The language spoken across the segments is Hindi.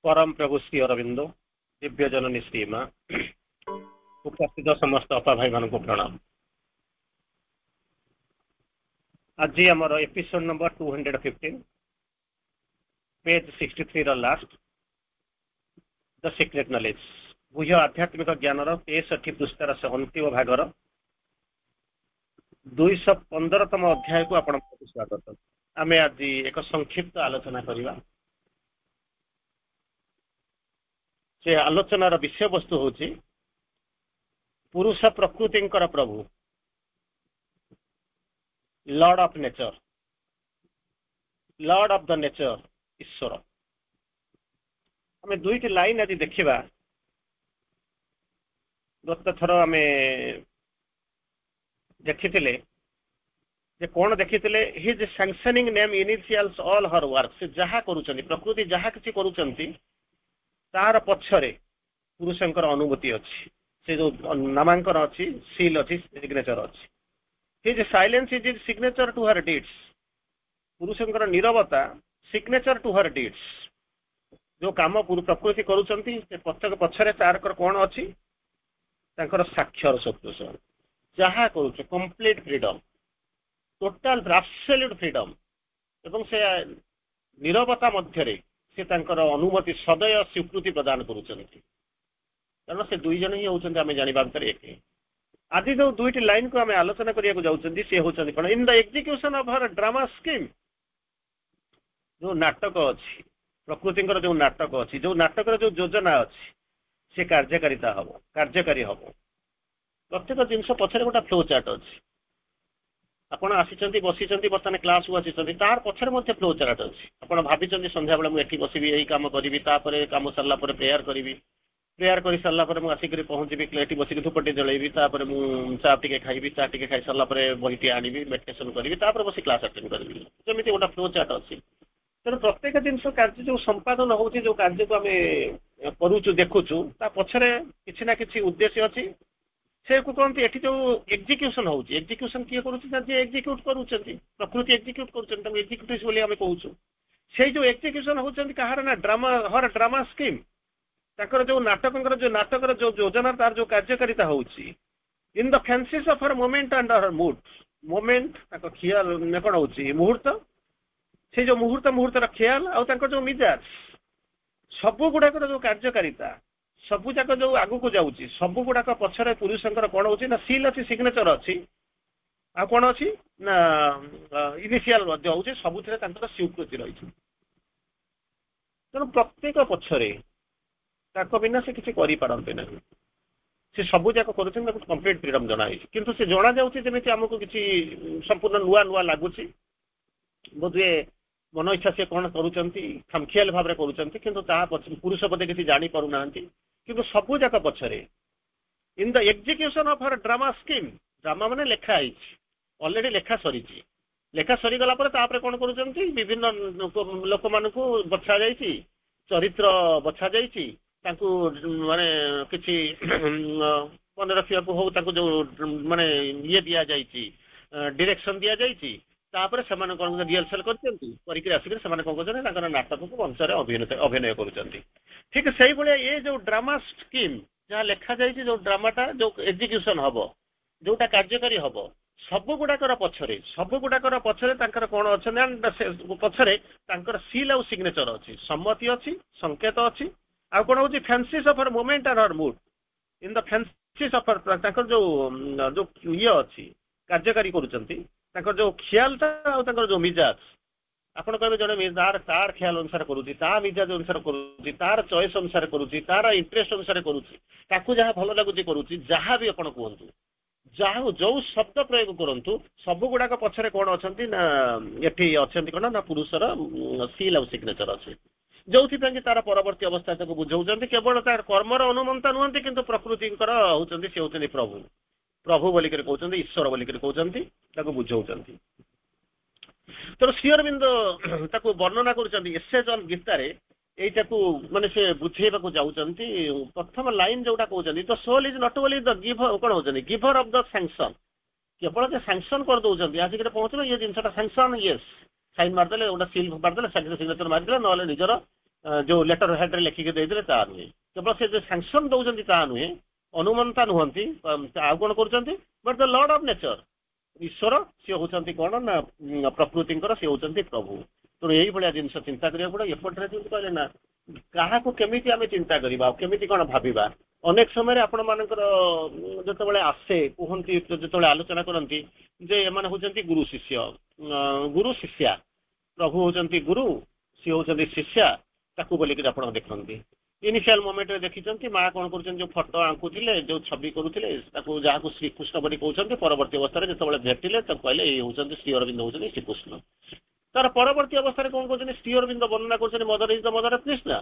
परम प्रभु श्री अरविंदो दिव्य जननी श्रीमा उपस्थित समस्त अपा भाई मान प्रणाम। आज आमर episode number 215 page 63 last the secret knowledge बुझ आध्यात्मिक ज्ञान 63 पृष्ठार अंतिम भागर 215तम अध्याय को आपण स्वागत। आम आज एक संक्षिप्त आलोचना करवा। से आलोचनार विषय वस्तु हूँ पुरुष प्रकृति प्रभु lord of nature, lord of the nature ईश्वर। आम दुईट लाइन आज देखा। गत थर आम देखी कौन देखी his sanctioning name initials all her work. से जहाँ करुँच प्रकृति जहाँ किसी करुँच तार पछरे पुरुषंकर अनुभूति अच्छी। से जो नामांकन अच्छी सील अच्छी सिग्नेचर अच्छी। His silence is is signature to her deeds. पुरुषंकर नीरवता सिग्नेचर टू हर डीड्स। जो काम प्रकृति करुँच पछरे तार कौन अच्छी तांकर साक्षर सत्य जहाँ करुँच complete freedom, total absolute freedom. एवं से नीरवता मध्य से अनुमति सदय स्वीकृति प्रदान करुँच। कारण से दुई जन ही होती आम जाना भर एक। आज जो दुईट लाइन को आम आलोचना करने जाऊँगी सी हूँ कौन इन the execution of her drama scheme. जो नाटक अच्छी प्रकृति जो नाटक अच्छी, जो नाटक जो योजना अच्छी से कार्यकारिता हम कार्यकारी हम। प्रत्येक जिनस पछरे गोटे फ्लो चार्ट अच्छी। आपड़ आसी बसी बर्तमान क्लास को आसी तार पछरे फ्लो चार्ट अच्छी। आपड़ भाई संध्या बेले मुझे बसबी यही कम करी कम सारा प्रेयर करी। प्रेयर कर सारापर मुझे आसिक पहुँची ये बसिक धूपटी जलैबी मुझे चा टे खाइबी। चा टे खाई सारापर बहीटी आनी मेडिटेशन करी बस क्लास अटेंड करी। जमी गोटे फ्लो चार्ट अच्छी। तेणु प्रत्येक जिनस कार्य जो संपादन हो कार्य को आम करुचु देखुचु पछरे किसी ना कि उद्देश्य अच्छी। से को कहते ये जो एग्जीक्यूशन हो एग्जीक्यूशन किए कर एग्जीक्यूट करुँच प्रकृति एग्जीक्यूट कर एग्जीक्यूटिव बोली आम कहूँ। से जो एग्जीक्यूशन होती कहार ना ड्रामा हर ड्रामा स्कीम ताकर जो नाटक जो योजना तार जो कार्यकारिता होची in the fancies of her moment and her mood. Moment ख्याल कौन हो मुहूर्त से जो मुहूर्तर ख्याल आउ जो मिजाज सबु गुड़ाक जो कार्यकारिता सबू जाक जो आगु को जाऊँगी सबू गुड़ाक पछरे पुरुषंकर कौन हो सील अच्छी सिग्नेचर अच्छी आ कौन अच्छी ना इनिशियल हो सबुथ स्वीकृति रही। तेणु प्रत्येक पछरे बिना से किसी करते ना। से सबू जाक कर कंप्लीट फ्रीडम जनाई किंतु से जना जाऊँगी आमको किसी संपूर्ण नुआ नुआ लगुच बोधे मन इच्छा से कौन करुँचल भाव में करुँच पुरुष बोधे किसी जापर ना कि सबू जाक पछरे in the execution of her drama scheme. Drama माने लेखाई ऑलरेडी लेखा सरी लेखा सरी गला पर कौन करुँच विभिन्न लोक मान बछा जाइए चरित्र बछा जाइए माने किसी मन रखा हो जो माने ये दि जाइए डायरेक्शन दि जाइए तापर से कौन रिहर्सल करके आसिक कौन कर नाटक को मंचर अभिनय कर। ठीक से भाया ये जो ड्रामा स्कीम जहाँ लिखा जाइए जो ड्रामाटा जो एग्जीक्यूशन हम जोटा कार्यकारी हम सबु गुड़ाकर पछरे कौन अच्छा पछरे सील आउ सिग्नेचर अच्छी सम्मति अच्छी संकेत अच्छी आ कौन हो fancies of her moment and her mood in the fancies of her जो ये अच्छी कार्यकारी कर जो ख्यालटा जो मिजाज आपड़ कहे जड़े तार तार ख्याल अनुसार करुँच मिजाज अनुसार करुँच तार चॉइस अनुसार करुँच तार इंटरेस्ट अनुसार करुँच जहाँ भल लगुच करुँच जहाँ भी आप कहतु जहाँ जो शब्द प्रयोग करूँ सब गुड़ाक पछरे कौन अच्छा ना ये अच्छा कौन ना पुरुषर सील आउ सिग्नेचर अच्छे जो तार परवर्ती अवस्था बुझाऊँ केवल तार कर्मर अनुमंता नुहति कि प्रकृति होती सी होती प्रभु प्रभु बोलिक कहते ईश्वर बोलिक कहते बुझाऊँ। तो श्री अरविंद वर्णना करेसेज ऑन गीतार यहीटा माने से बुझेबा जाऊँच। प्रथम लाइन जोटा कहते the soul is not only the giver कौन हो गिवर ऑफ द सैंक्शन केवल सैंक्शन कर दौरान आसिक पहुँचल ये जिनसा सैंक्शन येस साइन मारदे गोटे सिल मारदे सिग्नेचर मारदे ना निजर जो लेटर हेड रे लिखिक देइले ता नुहे केवल से जो सैंक्शन दउचंती ता नुहे अनुमंता नुहंती आ कोन करचंती but the lord of nature ईश्वर सी होचंती कोन ना प्रकृतिंकर सी होचंती प्रभु तो यही भलिया जिनस चिंता करिया पड़े एपटरे जेंति कहले ना काहाको केमिति आमे चिंता करिबा केमिति कोन भाबिबा अनेक समय आपण मानकर जतबेले आसे कहंती जतबेले आलोचना करंती जे एमाने होचंती गुरु शिष्या प्रभु होचंती गुरु सी होचंती शिष्या ताकू बोली कि आपण देखंती इनिशियल मोमेंट रे देखिचंती मां कोन करचंती जो फोटो आंकुथिले जो छवि करूथिले ताकू जाहाकू श्री कृष्ण बोली कहउचंती परवर्ती अवस्था रे जतबेले भेटिले त कहले ए होचंती श्री अरविंद होचंती श्री कृष्ण तार परवर्ती अवस्था रे कोन करचंती श्री अरविंद वर्णना करचंती mother is the mother of Krishna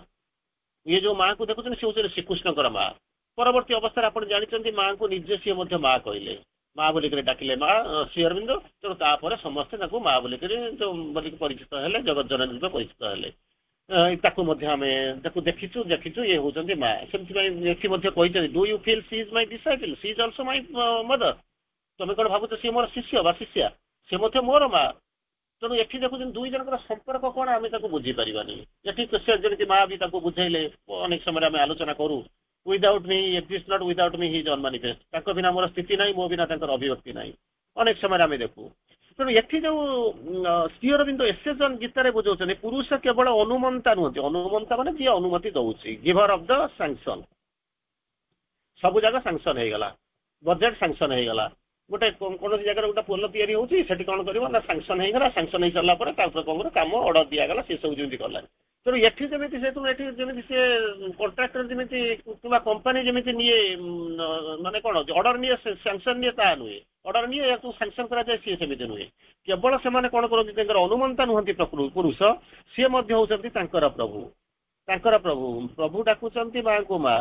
ये जो मां को देखुचंती से होचंती श्री कृष्ण कर मां परवर्ती अवस्था रे आपण जानिचंती मां को निजे से मध्य मां कहले मां बोली करे डाकिले मां श्री अरविंद तो तापर समस्त ताकू मां बोली करे जो बोली परिचित हेले जगत जननी रूपे परिचित हेले ताकू मध्य हमें ताकू देखिचु ये होचंती मां सेमति भाई एथि मध्य कहिचंती do you feel she is my disciple she is also my mother तमे कोन भाबुत सी मोर शिष्य बा शिष्या से मध्य मोर मां तेणु एठी देखुछन दुई जनकर संपर्क कोन आमे ताकू बुझी परिबानी एठी से जेमति मां भी ताकू बुझैले अनेक समय आमे आलोचना करू without me exist not without me he is unmanifest ताको बिना मोर स्थिति नाही मो बिना ताकर अभिव्यक्ति नाही अनेक समय आमे देखू तेणु एठी जो श्री अरविंद एसेजन गीतारे बुझौछन पुरुष केवल अनुमंता नुहंती अनुमंता माने जे अनुमति दउछि गिवर ऑफ द सैंक्शन सब जगह सैंक्शन हे गला बजेट सैंक्शन हे गला गोटे कौन जगह गोटे पोल तैयारी होची सेठी कोन करबो ना सैंक्शन हे गला सैंक्शन हे सरला परे तापर कोन काम ऑर्डर दिया गला से सब जेमति करला तेणु एठी जेमिति से तुम एठी जेमिति से कॉन्ट्रैक्टर जेमिति किबा कंपनी जेमिति निये माने कोन ऑर्डर निये सैंक्शन निये ता नुए ऑर्डर निये या तो सैंक्शन करा जाय से सेमिति नुए केवल से माने कोन करନ୍ତି तांकर अनुमंता नुहंती पुरुष से मध्य होचंती तांकर प्रभु डाकुचंती मां को मां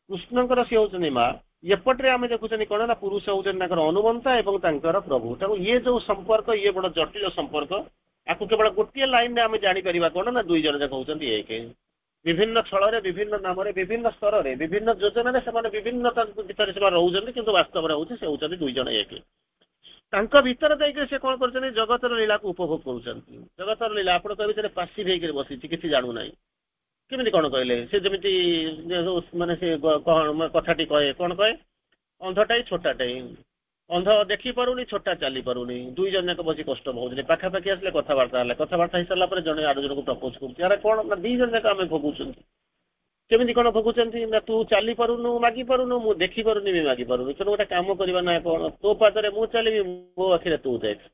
कृष्णकर से होचंती मां एपटे आम देखुं कौन ना पुरुष होकर अनुमंता एवं तांकर प्रभु तेणु ये जो संपर्क ये बड़ जटिल संपर्क आपको केवल गोटे लाइन में आम जापर कौन ना दुई जन जाक होती एक विभिन्न स्थल विभिन्न नाम विभिन्न स्तर में विभिन्न योजन से विभिन्न भितर से रोचे कि वास्तव में से होती दुई जन एक भीतर जाइए कौन कर जगतर लीला को उपभोग कर जगतर लीला आप कह पासिव होकर बसी किसी जानू ना केमिति कौन कहले से जमिति माने से कथाटी कहे कौन कहे अंधटाई छोटाटाई अंध देखी पारुनी छोटा चली पारुनी दुई जन जाक बस कष्ट भोगुले पाखापाखि आसले कथबार्ता हो सारा जन आर जन को प्रपोज कर कौन ना दी जन जाक आम भोगुं केमिति कौन भोगुंट ना तू चली पारुनु मागी पारुनु मु देखी पारुनी भी मागी पारुनी तेणु गोटे काम करवा ना कौन तो पादरे मु चलि मो आखिरे तू देख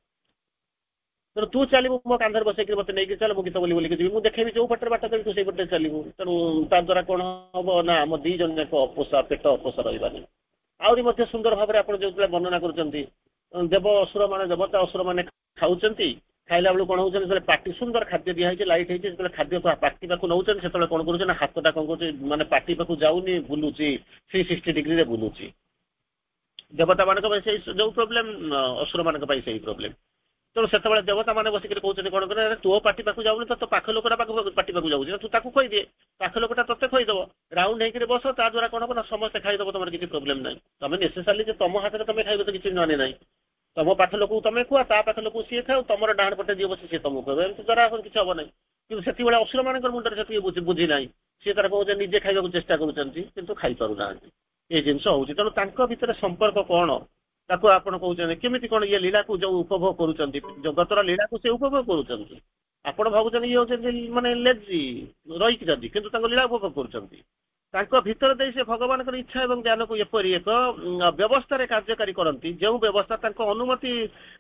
तेणु तू चलू मो कांधर बसैक मत नहीं चल मुझे गीत बोली बोलिक जी मुझे देखी जो पटे बाट देवी तू से पटे चलू तेणु ता द्वारा कौन हम ना आम दी जन जाक अपोषा पेट अपोषा रही आहरी सुंदर भाव में आप जो वर्णना कर देव असुर मान देवता असुर मैंने खाऊँ खाइला बेलू कौन हो पार्टी सुंदर खाद्य दिखाई लाइट होती खाद्य पार्टी पाक नौ से कौन कर हाथटा कौन कर मानने पार्टी पाक जाऊनी बुलूची 360 डिग्री बुलूची देवता मान जो प्रोब्लेम असुर मान प्रोब्लेम तेणु से देवता मैंने बसिक कहते कौन कर तो पार्टी पाक जाऊनी तो पाख लोकटा पार्टी पाक जाऊँ तू ताकू खुदी पाख लोकटा तोते खुईदेव राउंड होकर बस ता द्वारा कौन हम समस्त खाईदेव तुम किसी प्रोब्लेम ना तुम नेसेसाली तुम हाथ में तुम खाइब तो किसी जाने ना तुम पाख लोक तुम खुआ ता पाख लोक सी खाओ तुम डाण पटे जी बस सी तुमको कह एमती द्वारा किसी हम ना कि से असुर मान मुंडे से बुझी ना सी तार कौन निजे खाइबा चेष्टा कर खाई पार ना ये जिनस हो तेणु भितर संपर्क कौन ताको आपण कहते केमिति कौन ये लीला को जो उपभोग करुँच जगतर लीला को से उपभोग करुँच आपण भावुन ये होते माने लेजी रही जदि किंतु लीला उपभोग करुँच भितर दे से भगवान इच्छा एवं ज्ञान को एपरी एक व्यवस्था कार्यकारी करती जो व्यवस्था अनुमति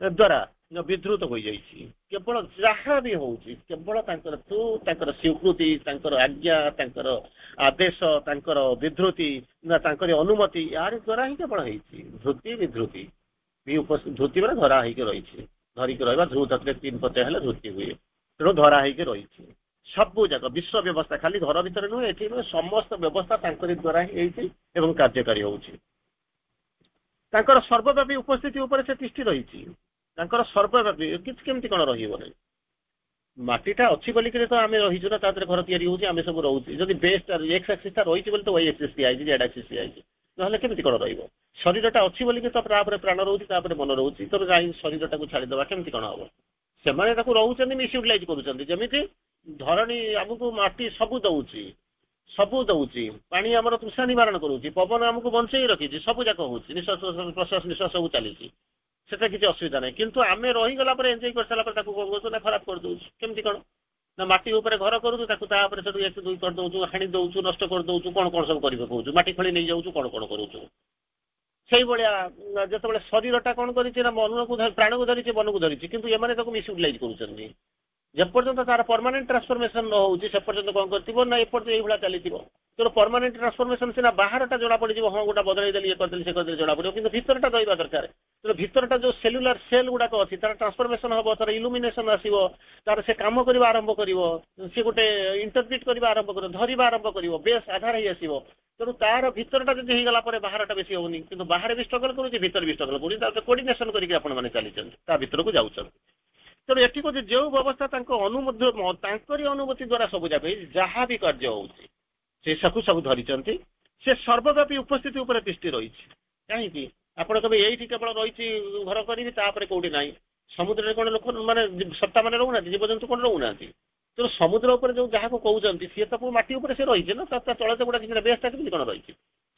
द्वारा विधृत हो जाइए केवल जहाँ भी हो केवल तू स्वीकृति आज्ञा आदेश विधृति अनुमति यार द्वारा ही केवल धृति विधृति धृति मैंने धरा हो रही धरिक रहा ध्रुव तीन प्रत्यय है धृति हुए तेणु धरा हो रही सबू जाक विश्व व्यवस्था खाली घर भितर नुहे ये नुहे समस्त व्यवस्था द्वारा ही कार्यकारी होची सर्वव्यापी उपस्थिति उपर से तिष्ठि रही सर्वव्यापी किसी केमती कौन रही माटीटा अच्छी बोलिक तो आम रहीचु ना घर तैयारी होची आम सब रोचे जब बेस्ट एक्स एक्सिस रही तो वाई एक्सिस दिखाई जेड एक्सिस दिखाई ना केमती कौन ररीरटा अच्छी बोलिक तो प्राण रोचे मन रोचे तो शरीरटा को छाड़ीदे केमती कौन हम से रोचे मिसयूटिलाइज करुँच ଧରଣୀ ଆମକୁ ମାଟି ସବୁ ଦଉଛି ପାଣି ଆମର ତୃଷା ନିବାରଣ କରୁଛି, ପବନ ଆମକୁ ବଞ୍ଚେଇ ରଖିଛି, ସବୁ ଯାକ ହଉଛି, ନିଶ୍ୱାସ ପ୍ରଶ୍ୱାସ ନିଶ୍ୱାସ ସବୁ ଚାଲିଛି, ସେଟା କିଛି ଅସୁବିଧା ନାହିଁ। କିନ୍ତୁ ଆମେ ରହିଗଲା ପରେ ଏନ୍ଜୟ କରିସାରିଲା ପରେ ତାକୁ କଣ କରୁଛୁ ନା ଖରାପ କରିଦଉଛୁ। କେମିତି କଣ ନା ମାଟି ଉପରେ ଘର କରୁଛୁ, ତାକୁ ତା ଉପରେ ସେଠୁ 1 2 କରିଦଉଛୁ, ହାଣି ଦଉଛୁ, ନଷ୍ଟ କରିଦଉଛୁ, କଣ କଣ ସବୁ କରିବା କହୁଛୁ, ମାଟି ଖୋଳି ନେଇଯାଉଛୁ, କଣ କଣ କରୁଛୁ। ସେଇଭଳିଆ ଯେତେବେଳେ ଶରୀରଟା କଣ କରିଛି ନା ମନକୁ ପ୍ରାଣକୁ ଧରିଛି, ମନକୁ ଧରିଛି, କିନ୍ତୁ ଏମାନେ ତାକୁ ମିସୟୁଟିଲାଇଜ କରୁଛନ୍ତି। ଯେପର୍ଯ୍ୟନ୍ତ ତାର ପରମାନେଣ୍ଟ ଟ୍ରାନ୍ସଫରମେସନ ନ ହଉଛି ସେ ପର୍ଯ୍ୟନ୍ତ କଣ କରିଥିବ ନା ଏପର୍ଯ୍ୟନ୍ତ ଏଇଭଳିଆ ଚାଲିଥିବ। ତେଣୁ ପରମାନେଣ୍ଟ ଟ୍ରାନ୍ସଫରମେସନ ସିନା ବାହାରଟା ଜଣା ପଡିଯିବ, ହଁ ଗୋଟା ବଦଳେଇ ଦେଲି, ଇଏ କରିଦେଲି, ସେ କରିଦେଲି, ଜଣା ପଡିବ, କିନ୍ତୁ ଭିତରଟା ରହିବା ଦରକାର। ତେଣୁ ଭିତରଟା ଯୋଉ ସେଲୁଲାର ସେଲ୍ ଗୁଡାକ ଅଛି ତାର ଟ୍ରାନ୍ସଫରମେସନ ହବ, ତାର ଇଲୁମିନେସନ ଆସିବ, ତାର ସେ କାମ କରିବା ଆରମ୍ଭ କରିବ, ସେ ଗୋଟେ ଇଣ୍ଟରପ୍ରିଟ କରିବା ଆରମ୍ଭ କରିବ, ଧରିବା ଆରମ୍ଭ କରିବ, ବେଶ ଆଧାର ହେଇ ଆସିବ। ତେଣୁ ତାର ଭିତରଟା ଯଦି ହେଇଗଲା ପରେ ବାହାରଟା ବେଶୀ ହଉନି, କିନ୍ତୁ ବାହାରେ ବି ଷ୍ଟ୍ରଗଲ କରୁଛି, ଭିତରେ ବି ଷ୍ଟ୍ରଗଲ କରୁଛି, ତାର କୋର୍ଡିନେସନ କରିକି ଆପଣ ମାନେ ଚାଲିଛନ୍ତି, ତା ଭିତରକୁ ଯାଉଛନ୍ତି। ତେଣୁ ଏଠି କହୁଛି ଯେଉଁ ବ୍ୟବସ୍ଥା ତାଙ୍କ ତାଙ୍କରି ଅନୁମତି ଦ୍ଵାରା ସବୁ ଯାକ ଯାହା ବି କାର୍ଯ୍ୟ ହଉଛି ସେ ସବୁ ଧରିଛନ୍ତି। ସେ ସର୍ବବ୍ୟାପୀ ଉପସ୍ଥିତି ଉପରେ ଦୃଷ୍ଟି ରହିଛି। କାହିଁକି ଆପଣ କହିବେ ଏଇଠି କେବଳ ରହିଛି ଘର କରିବି, ତାପରେ କୋଉଠି ନାହିଁ। ସମୁଦ୍ରରେ କଣ ଲୋକ ମାନେ ସତ୍ତା ମାନେ ରହୁନାହାନ୍ତି, ଜୀବଜନ୍ତୁ କଣ ରହୁନାହାନ୍ତି? ତେଣୁ ସମୁଦ୍ର ଉପରେ ଯୋଉ ଯାହାକୁ କହୁଛନ୍ତି ସିଏ ତ ମାଟି ଉପରେ ସେ ରହିଛି ନା, ତା ତଳେ ତ ଗୋଟେ କିଛି ବେଶଟା କେମିତି କଣ ରହିଛି,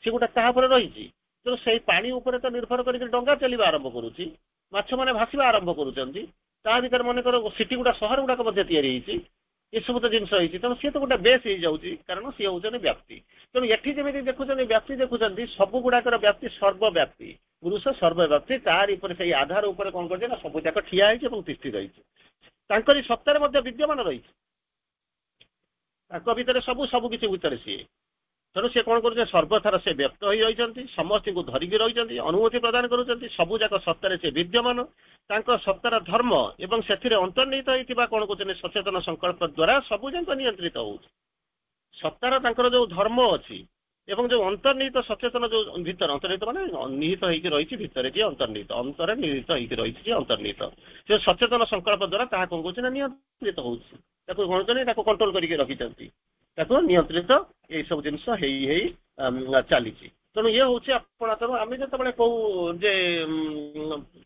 ସେ ଗୋଟେ ତାହା ଉପରେ ରହିଛି। ତେଣୁ ସେଇ ପାଣି ଉପରେ ତ ନିର୍ଭର କରିକି ଡଙ୍ଗା ଚାଲିବା ଆରମ୍ଭ କରୁଛି, ମାଛ ମାନେ ଭାସିବା ଆରମ୍ଭ କରୁଛନ୍ତି, ତା ଭିତରେ ମନେକର ସିଟି ଗୁଡା ସହର ଗୁଡାକ ମଧ୍ୟ ତିଆରି ହେଇଛି, ଏସବୁ ତ ଜିନିଷ ହେଇଛି। ତେଣୁ ସିଏ ତ ଗୋଟେ ବେଶ ହେଇଯାଉଛି, କାରଣ ସିଏ ହଉଛନ୍ତି ବ୍ୟାପ୍ତି। ତେଣୁ ଏଠି ଯେମିତି ଦେଖୁଛନ୍ତି ବ୍ୟାପ୍ତି ଦେଖୁଛନ୍ତି, ସବୁ ଗୁଡାକର ବ୍ୟାପ୍ତି ସର୍ବବ୍ୟାପ୍ତି, ପୁରୁଷ ସର୍ବବ୍ୟାପ୍ତି, ତାରି ଉପରେ ସେଇ ଆଧାର ଉପରେ କଣ କରୁଛି ନା ସବୁ ଯାକ ଠିଆ ହେଇଛି ଏବଂ ତିଷ୍ଠି ରହିଛି। ତାଙ୍କରି ସତ୍ତାରେ ମଧ୍ୟ ବିଦ୍ୟମାନ ରହିଛି, ତାଙ୍କ ଭିତରେ ସବୁ କିଛି ଭିତରେ ସିଏ। ତେଣୁ ସେ କଣ କରୁଛନ୍ତି, ସର୍ବଥାର ସେ ବ୍ୟକ୍ତ ହୋଇ ରହିଛନ୍ତି, ସମସ୍ତଙ୍କୁ ଧରିକି ରହିଛନ୍ତି, ଅନୁମତି ପ୍ରଦାନ କରୁଛନ୍ତି, ସବୁ ଯାକ ସତ୍ତାରେ ସେ ବିଦ୍ୟମାନ। ତାଙ୍କ ସତ୍ତାର ଧର୍ମ ଏବଂ ସେଥିରେ ଅନ୍ତର୍ନିହିତ ହେଇଥିବା କଣ କରୁଛନ୍ତି ସଚେତନ ସଂକଳ୍ପ ଦ୍ଵାରା ସବୁ ଯାକ ନିୟନ୍ତ୍ରିତ ହଉଛି। ସତ୍ତାର ତାଙ୍କର ଯୋଉ ଧର୍ମ ଅଛି ଏବଂ ଯୋଉ ଅନ୍ତର୍ନିହିତ ସଚେତନ ଯୋଉ ଭିତରେ, ଅନ୍ତର୍ନିହିତ ମାନେ ନିହିତ ହେଇକି ରହିଛି ଭିତରେ, ଯିଏ ଅନ୍ତର୍ନିହିତ, ଅନ୍ତରରେ ନିହିତ ହେଇକି ରହିଛି ଯିଏ ଅନ୍ତର୍ନିହିତ, ସେ ସଚେତନ ସଂକଳ୍ପ ଦ୍ଵାରା ତାହା କଣ କରୁଛି ନା ନିୟନ୍ତ୍ରିତ ହଉଛି। ତାକୁ କଣ କରୁଛନ୍ତି, ତାକୁ କଣ୍ଟ୍ରୋଲ କରିକି ରଖିଛନ୍ତି, ତାକୁ ନିୟନ୍ତ୍ରିତ ଏଇ ସବୁ ଜିନିଷ ହେଇ ଚାଲିଛି। ତେଣୁ ଇଏ ହଉଛି ଆପଣ ଆମେ ଯେତେବେଳେ କହୁ ଯେ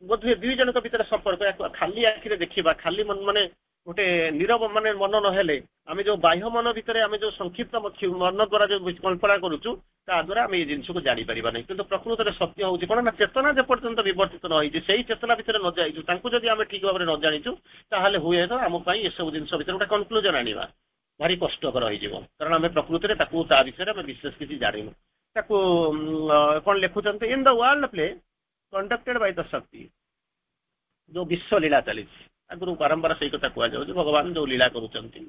ବୋଧହୁଏ 2 ଜଣଙ୍କ ଭିତରେ ସମ୍ପର୍କ ଖାଲି ଆଖିରେ ଦେଖିବା, ଖାଲି ମାନେ ଗୋଟେ ନିରବ ମାନେ ମନ ନହେଲେ, ଆମେ ଯୋଉ ବାହ୍ୟ ମନ ଭିତରେ ଆମେ ଯୋଉ ସଂକ୍ଷିପ୍ତ ମନ ଦ୍ଵାରା ଯୋଉ କଳ୍ପନା କରୁଛୁ ତା ଦ୍ୱାରା ଆମେ ଏଇ ଜିନିଷକୁ ଜାଣିପାରିବା ନାହିଁ। କିନ୍ତୁ ପ୍ରକୃତରେ ସତ୍ୟ ହଉଛି କଣ ନା ଚେତନା ଯେ ପର୍ଯ୍ୟନ୍ତ ବିବର୍ତ୍ତିତ ନ ହେଇଛି, ସେଇ ଚେତନା ଭିତରେ ନ ଯାଇଛୁ, ତାଙ୍କୁ ଯଦି ଆମେ ଠିକ ଭାବରେ ନ ଜାଣିଛୁ, ତାହେଲେ ହୁଏ ତ ଆମ ପାଇଁ ଏସବୁ ଜିନିଷ ଭିତରେ ଗୋଟେ କନକ୍ଲୁଜନ ଆଣିବା ଭାରି କଷ୍ଟକର ହେଇଯିବ। କାରଣ ଆମେ ପ୍ରକୃତିରେ ତାକୁ ତା ବିଷୟରେ ଆମେ ବିଶେଷ କିଛି ଜାଣିନୁ। ତାକୁ କଣ ଲେଖୁଛନ୍ତି, in the world play conducted by the Shakti, ଯୋଉ ବିଶ୍ୱ ଲୀଳା ଚାଲିଛି, ଆଗରୁ ବାରମ୍ବାର ସେଇ କଥା କୁହାଯାଉଛି, ଭଗବାନ ଯୋଉ ଲୀଳା କରୁଛନ୍ତି,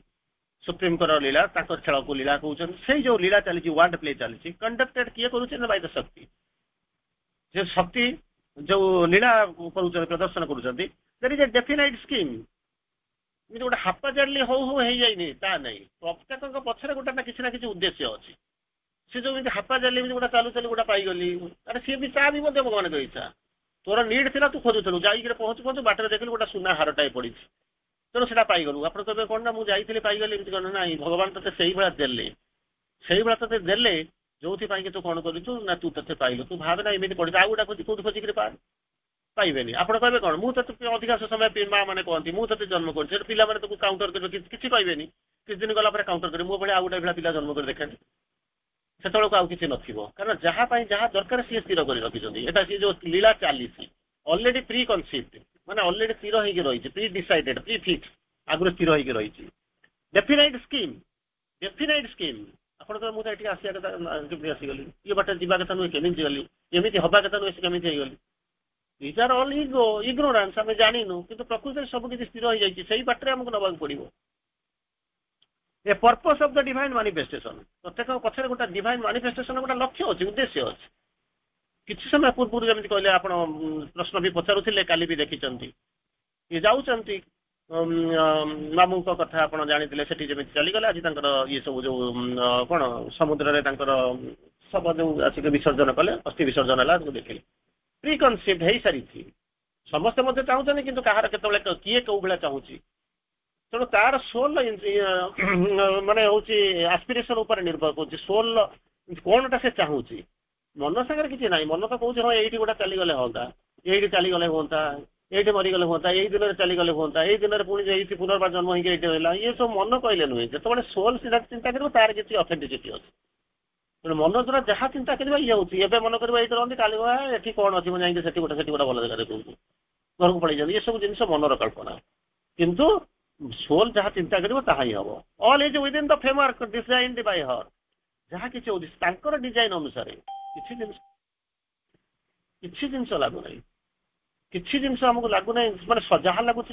ସୁପ୍ରିମଙ୍କର ଲୀଳା, ତାଙ୍କ ଖେଳକୁ ଲୀଳା କହୁଛନ୍ତି, ସେଇ ଯୋଉ ଲୀଳା ଚାଲିଛି, ୱାର୍ଲଡ ପ୍ଲେ ଚାଲିଛି, କଣ୍ଡକ୍ଟେଡ କିଏ କରୁଛନ୍ତି ବାଇ ଦ ଶକ୍ତି। ଯେ ଶକ୍ତି ଯୋଉ ଲୀଳା କରୁଛନ୍ତି, ପ୍ରଦର୍ଶନ କରୁଛନ୍ତି, ଦେयर ଇଜ ଏ ଡେଫିନାଇଟ ସ୍କିମ୍। ଏମିତି ଗୋଟେ ହାପାଜାଡଲି ହଉ ହେଇଯାଇନି ତା ନାହିଁ, ପ୍ରତ୍ୟେକଙ୍କ ପଛରେ ଗୋଟେ ନା କିଛି ଉଦ୍ଦେଶ୍ୟ ଅଛି। ସେ ଯୋଉ ଏମିତି ହାପାଜାଡଲି ଏମିତି ଗୋଟେ ଚାଲୁ ଗୋଟେ ପାଇଗଲି, ଆରେ ସିଏ ବି ତା ବି ମଧ୍ୟ ଭଗବାନଙ୍କ ଇଚ୍ଛା। ତୋର ନିଡ୍ ଥିଲା, ତୁ ଖୋଜୁଥିଲୁ, ଯାଇକିରି ପହଞ୍ଚୁ ବାଟରେ ଦେଖିଲୁ ଗୋଟେ ସୁନା ହାରଟାଏ ପଡିଛି, ତେଣୁ ସେଟା ପାଇଗଲୁ। ଆପଣ କହିବେ କଣ ନା ମୁଁ ଯାଇଥିଲି ପାଇଗଲି, ଏମିତି କଣ? ନାହିଁ, ଭଗବାନ ତତେ ସେଇଭଳିଆ ଦେଲେ ଯୋଉଥିପାଇଁ କି ତୁ କଣ କରୁଛୁ ନା ତୁ ତତେ ପାଇଲୁ। ତୁ ଭାବେ ନା ଏମିତି ପଡିଛି, ଆଉ ଗୋଟେ କୋଉଠି ଖୋଜିକିରି ପାଇବେନି। ଆପଣ କହିବେ କଣ, ମୁଁ ତତେ ଅଧିକାଂଶ ସମୟ ମା ମାନେ କହନ୍ତି ମୁଁ ତତେ ଜନ୍ମ କରିଛି, ପିଲାମାନେ ତାକୁ କାଉଣ୍ଟର କରିବେ, କିଛି କହିବେନି, କିଛି ଦିନ ଗଲା ପରେ କାଉଣ୍ଟର କରିବେ, ମୋ ଭଳିଆ ଆଉ ଗୋଟେ ପିଲା ଜନ୍ମ କରି ଦେଖେନି। ସେତେବେଳକୁ ଆଉ କିଛି ନଥିବ, କାରଣ ଯାହା ପାଇଁ ଯାହା ଦରକାର ସିଏ ସ୍ଥିର କରି ରଖିଛନ୍ତି। ଏଟା ସିଏ ଯୋଉ ଲୀଳା ଚାଲିଛି ଅଲରେଡି ପ୍ରି କନସିପ୍ଟ, ମାନେ ଅଲରେଡି ସ୍ଥିର ହେଇକି ରହିଛି, ପ୍ରି ଡିସାଇଡେଡ, ପ୍ରି ଫିକ୍ସ, ଆଗରୁ ସ୍ଥିର ହେଇକି ରହିଛି। ଡେଫିନାଇଟ ସ୍କିମ୍। ଆପଣ ତ ମୁଁ ତ ଏଠି ଆସିବା କଥା, କେମିତି ଆସିଗଲି, ଇଏ ବାଟେ ଯିବା କଥା ନୁହେଁ, କେମିତି ଗଲି, ଏମିତି ହବା କଥା ନୁହେଁ, କେମିତି ହେଇଗଲି। These are all ignorance, ଆମେ ଜାଣିନୁ, କିନ୍ତୁ ପ୍ରକୃତରେ ସବୁ କିଛି ସ୍ଥିର ହେଇଯାଇଛି, ସେଇ ବାଟରେ ଆମକୁ ନେବାକୁ ପଡିବ। ଏ ପର୍ପସ୍ ଅଫ ଦ ଡିଭାଇନ୍ ମାନିଫେଷ୍ଟେସନ, ପ୍ରତ୍ୟେକ ପଛରେ ଗୋଟେ ଡିଭାଇନ୍ ମାନିଫେଷ୍ଟେସନ ଗୋଟେ ଲକ୍ଷ୍ୟ ଅଛି, ଉଦ୍ଦେଶ୍ୟ ଅଛି। କିଛି ସମୟ ପୂର୍ବରୁ ଯେମିତି କହିଲେ, ଆପଣ ପ୍ରଶ୍ନ ବି ପଚାରୁଥିଲେ, କାଲି ବି ଦେଖିଛନ୍ତି, ଇଏ ଯାଉଛନ୍ତି ମାମୁଙ୍କ କଥା ଆପଣ ଜାଣିଥିଲେ, ସେଠି ଯେମିତି ଚାଲିଗଲେ, ଆଜି ତାଙ୍କର ଇଏ ସବୁ ଯୋଉ କଣ ସମୁଦ୍ରରେ ତାଙ୍କର ଶବ ଯୋଉ ଆସିକି ବିସର୍ଜନ କଲେ, ଅସ୍ଥି ବିସର୍ଜନ ହେଲା, ତାକୁ ଦେଖିଲେ ପ୍ରିକନସିପ୍ଟ ହେଇସାରିଛି। ସମସ୍ତେ ମଧ୍ୟ ଚାହୁଁଛନ୍ତି, କିନ୍ତୁ କାହାର କେତେବେଳେ କିଏ କୋଉ ଭଳିଆ ଚାହୁଁଛି। ତେଣୁ ତାର ସୋଲ ମାନେ ହଉଛି ଆସ୍ପିରେସନ ଉପରେ ନିର୍ଭର କରୁଛି, ସୋଲ କଣଟା ସେ ଚାହୁଁଛି। ମନ ସାଙ୍ଗରେ କିଛି ନାହିଁ, ମନ ତ କହୁଛି ହଁ ଏଇଠି ଗୋଟେ ଚାଲିଗଲେ ହୁଅନ୍ତା, ଏଇଠି ଚାଲିଗଲେ ହୁଅନ୍ତା, ये मरीगले हाँ यही दिन चलीगले हाँ यही दिन पुणी पुनर्बार जन्म होगी ये सब मन कहले नुहे जो सोल सीधा चिंता कर तार किसी अथेंटिसिटी अच्छे तेणु मन द्वारा जहाँ चिंता करवा ये होती है मन कर ये काली एटी कौन अच्छी मुझे से गोटे भल जगह देखूँ घर को पड़े ये सब जिन मनर कल्पना किंतु सोल जहाँ चिंता कर ही हम all is within the framework designed bye हर जहाँ किसी डिजाइन अनुसार किसी जिनस लगुना किसी जिनस आमको लगुना मानते जहाँ लगुच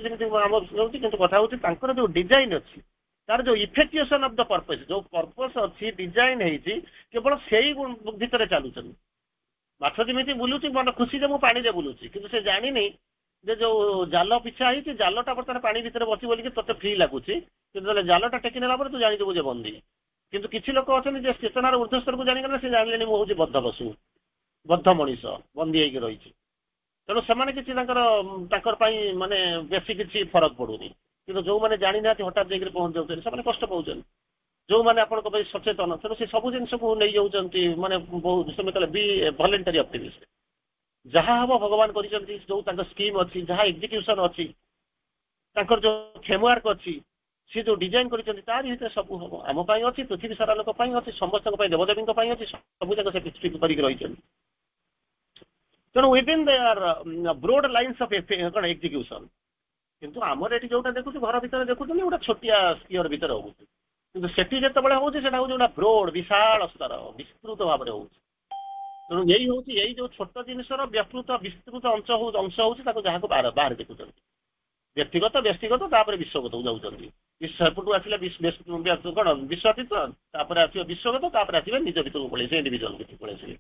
कथा हूँ जो डिजाइन अच्छी तार जो इफेक्टिवेशन ऑफ द पर्पस जो पर्पस अच्छी डिजाइन है केवल से भितर चलुचन माछ जमी बुलूची मन खुशी जे मुझे बुलूची कि से जानी जे जो जाल पिछा है जालटा बर्तमान पानी भितर बची बोलिक तोते फ्री लगुच कि जालटा टेकी नेला तू जानीदेबू जे बंदी किंतु किसी लोक अच्छा चेतनार ऊर्ध्वस्तर को जानिक से जाने मुझे बद्ध पशु बद्ध मनीष बंदी होगी रही तेणु से किसी माने बेसी किसी फरक पड़ूनी कि जो मैंने जानी ना हठात जाकर पहुंच जाते हैं कष्ट पाँच जो मैंने आप सचेतन तेणु से सब जिन को नहीं जाऊँच माने बहुत बी वॉलंटरी ऑप्टिमिस्ट जहाँ हम भगवान कर स्कीम अच्छी जहाँ एग्जीक्यूशन अच्छी जो फ्रेमवर्क अच्छी सी जो डिजाइन कर सब हम आम अच्छी पृथ्वी सारा लोक अच्छी समस्त देवदेवी अच्छी सब जगह से फिक्स कर रही तेणु within their broad lines of कौन एग्जीक्यूशन किंतु आमर ये जोटा देखुँ घर भितर देखुँ गोटे छोटिया स्पीयर भितर हो कि सेठी जो हूँ ब्रोड विशाल स्तर विस्तृत भाव में हो तेणु यही हूँ यही जो छोट जिनसर व्यापृत विस्तृत अंश हूँ जहाँ को बाहर देखुं व्यक्तिगत व्यक्तिगत विश्वगत को जाऊँगी विश्वपटू आसला कौन विश्वातीत आस विश्वगत आसवे निज भितर को पड़े इंडिविजुअल भितर पड़े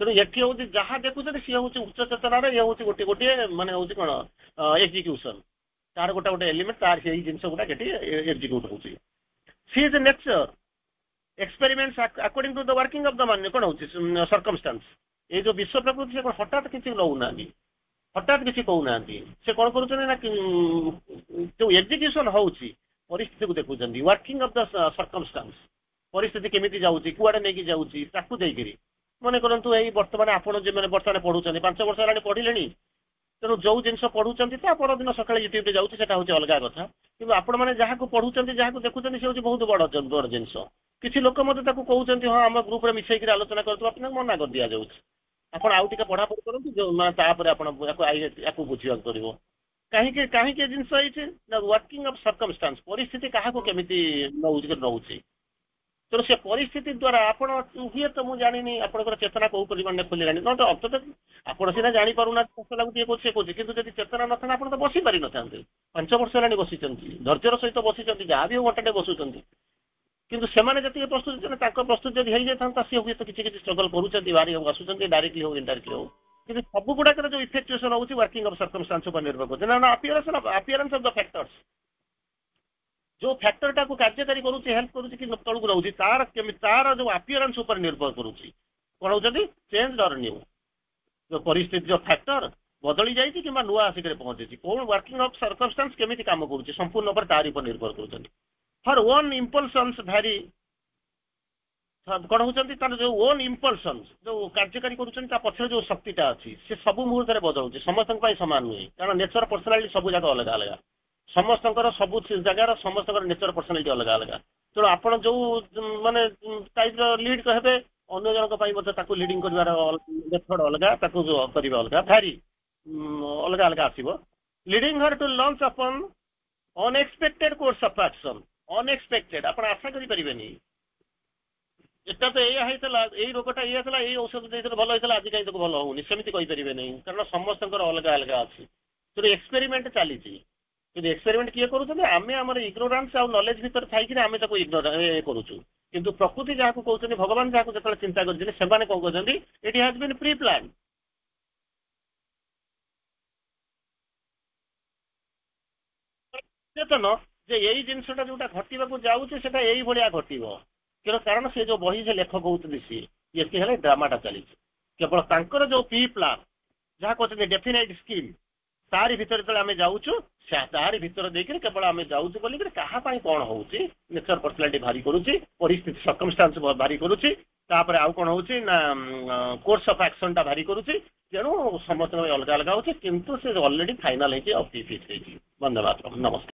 तेणु ये हूँ जहाँ देखुं सी हूँ उच्च चेतनार ये हूँ गोटे गोटे माने हूँ कौन एग्जीक्यूशन तार गोटे गोटे एलिमेंट तार से जिन गुड़ा एग्जीक्यूट हो she is nature experiments according to the working of the मान कौन हो सर्कमस्टांस ये जो विश्व प्रकृति से हठात किसी नौना हठात किसी कहना से कौन कर जो एग्जीक्यूशन होची परिस्थिति को देखुं वर्किंग ऑफ द सर्कमस्टांस परिस्थिति केमी जाऊँगी कुआड़े नहीं जाऊँगी देकर मन करूँ यही बर्तमान आपड़ जो मैंने बर्तमान पढ़ुं 5 वर्ष है पढ़िले तेणु जो जिन पढ़ुं परदिन सका यूट्यूब जाऊँगी हूँ अलग कथा कि आपण मैंने जहाँ को पढ़ुं जहाँ को देखुं सी हूँ बहुत बड़ जिन किसी लोक मत कहते हाँ आम ग्रुप में मिसेक आलोचना कर मना कर दि जाऊँ आप आउ टे पढ़ापढ़ी करूँ जो आप बुझा पड़ो कहीं कहीं जिन वर्किंग ऑफ सर्कमस्टांस परिस्थिति क्या केमी नौची तेणु से परिस्थिति द्वारा आपण हुए तो मुझे जानी आपंकर चेतना कौ परिमाण में खोल ना तो अंत आप सीना जापना कष्ट लगुच ये कौन कि चेतना ना आप तो बसी पारि न 5 वर्ष है बसी धैर्यर सहित बसी जहाँ भी घंटे बसुँच किंतु सेमाने जति प्रस्तुत प्रस्तुत जब हो जाता सी हुए तो किसी स्ट्रगल करुँच बाहरी आसुँच डायरेक्टली हो इनडायरेक्टली हो कि सब गुड़ाक जो इफेक्चुएसन होची वर्किंग ऑफ सर्कमस्टांस पर निर्भर कर अपीयरेंस ऑफ द फैक्टर्स जो फैक्टरटा को कार्यकारी करुँच हेल्प करुँच कि तौक रोचे तार जो अपीयरेंस पर निर्भर करुँच कौन हो चेंज और न्यू जो परिस्थिति जो फैक्टर बदली जाइए कि नुआ आसिक पहुंची कौन वर्किंग ऑफ सर्कमस्टांस केमी काम करुँच संपूर्ण पर तार पर निर्भर कर फॉर ओन इम्पल्सन्स भैरी कौन होती जो ओन इम्पल्सन्स जो कार्यकारी करुँच पक्ष जो शक्तिटा अच्छी से सब मुहूर्त बदलुचे समस्त सामान नुहे कारण नेचर पर्सनालीटी सब जगह अलग अलग समस्त सब जगार समस्त नेचर पर्सनालीटी अलग अलग तेणु आप जो माने टाइप लीड कहे अन्य जन लीडिंग कर मेथड अलग करवा अलग भारी अलग अलग आसो leading her to launch upon unexpected course of action unexpected आप आशा करें एटा तो यही रोगटा ये औषध देते भल होता आज कहीं तो भल होनी सेमती कहींपारे नहीं कारण समस्त अलग अलग अच्छी तेणु एक्सपेरिमेंट चली कि एक्सपेरिमेंट किए करें इग्नोरान्स आ नॉलेज भीतर थी आम करुचु किंतु प्रकृति जहाँ कहते भगवान जहाँ जो चिंता कर कौन कहते it has been pre plan चेतन जे यही जिनसा जोटा घटवाक जाऊँचे यही भाया घटव कारण से जो बही से लेखक होती सी ये ड्रामाटा चली केवल तांकर जो प्री प्लान जहाँ कहते डेफिनाइट स्कीम तारी भितर जो आम जाऊँ तारी भितर देकर केवल आम जाऊँ बोलिक क्या कौन हो नेचर पर्सनालीटी भारी करुच्ची परिस्थिति सर्कमस्टांस भारी करुच्ची तापर आउ कौन होची ना कोर्स ऑफ एक्शन टा भारी करूची तेणु समस्त अलग अलग होची किंतु से ऑलरेडी फाइनल है कि ऑफ धन्यवाद नमस्कार।